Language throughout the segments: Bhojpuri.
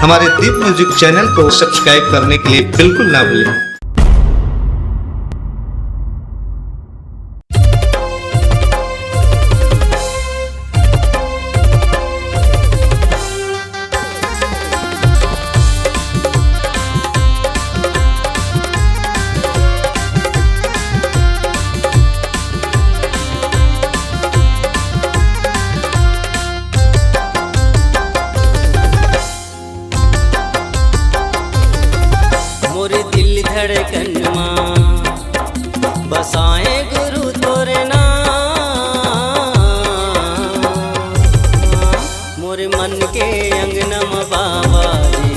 हमारे दीप म्यूजिक चैनल को सब्सक्राइब करने के लिए बिल्कुल ना भूलें। मोरे दिल धड़कन मां बसाए गुरु तोरे नाम, मोरे मन के अंगना में बाबा जी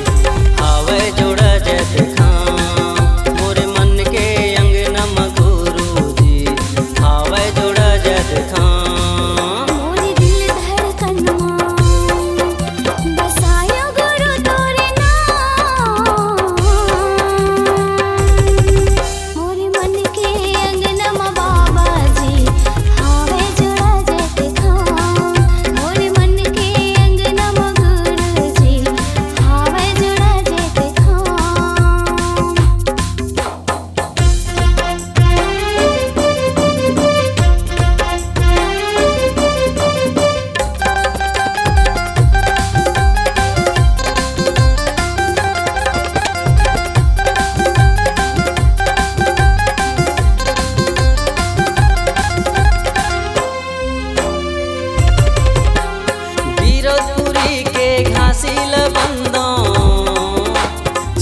आवे जोड़ा जत खां। मोरे मन के अंगना में गुरु जी आवे जोड़ा जत खां।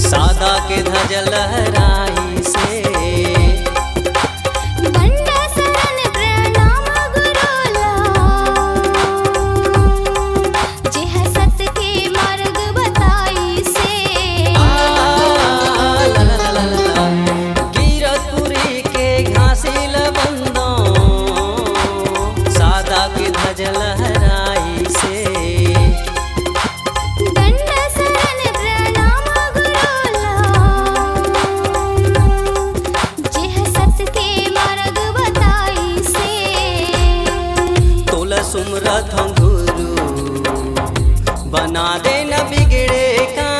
सादा के ध्वज लहराई से बंदा शरण प्रणाम गुरुला, जेह सत के मार्ग बताई से। कीरतपुरी के घासी लबंदो सादा के ध्वज लहराई से। सुमरत हम गुरु बना दे न बिगड़े का।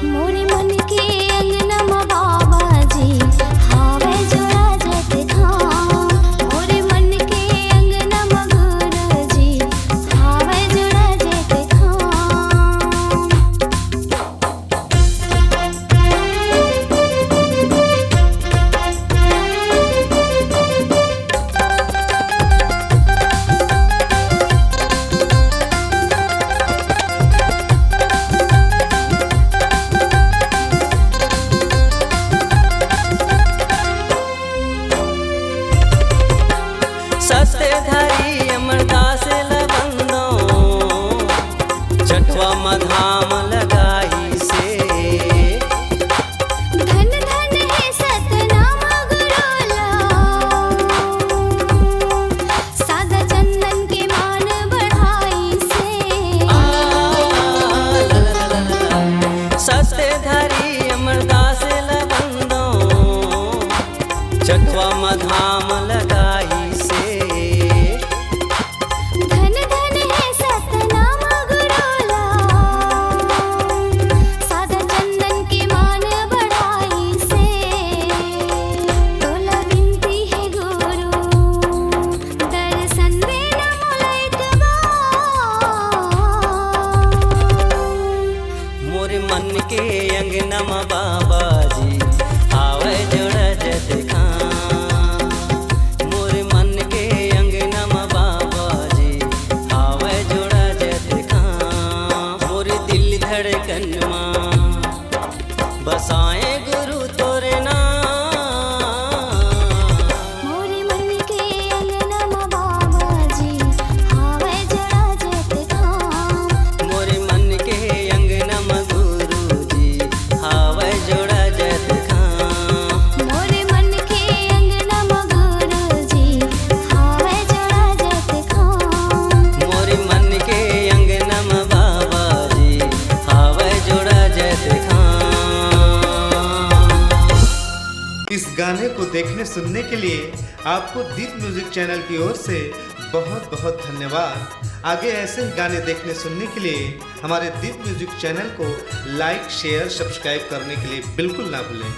मोरे मन के अंगना में बाबा जी हावे जोड़ा जत खां। मोरे मन के अंगना में गुरु जी हावे जोड़ा जत खां। सत्यधारी अमरदास लबंदो चटवा मधाम लगाई से। धन धन है सतनाम गुरुला, सादा चंदन के मान बढ़ाई से। सत्यधारी अमरदास लबंदो चटवा मधाम लगाई से। धन धन है सतनाम गुरुला, सादा चंदन के मान बढ़ाई से। तोला विनती है गुरु दर्शन देना मोला एक बार। मोरे मन के अंगना में बाबा जी आवे जोड़ा जत खां। मोरे मन के अंगना में बाबा जी आवे जोड़ा जत खां। मोरे दिल धड़कन मां बसाए गुरु तोरे नाम। मोरे मन के अंगना में बाबा जी हावे जोड़ा जत खां। मोरे मन के अंगना में गुरु जी आवे जोड़ा जत खां। मोरे मन के अंगना में गुरु जी हावे जोड़ा जत खां। मोरे मन के अंगना में बाबा जी आवे जोड़ा जत खां। इस गाने को देखने सुनने के लिए आपको दीप म्यूजिक चैनल की ओर से बहुत बहुत धन्यवाद। आगे ऐसे ही गाने देखने सुनने के लिए हमारे दीप म्यूजिक चैनल को लाइक शेयर सब्सक्राइब करने के लिए बिल्कुल ना भूलें।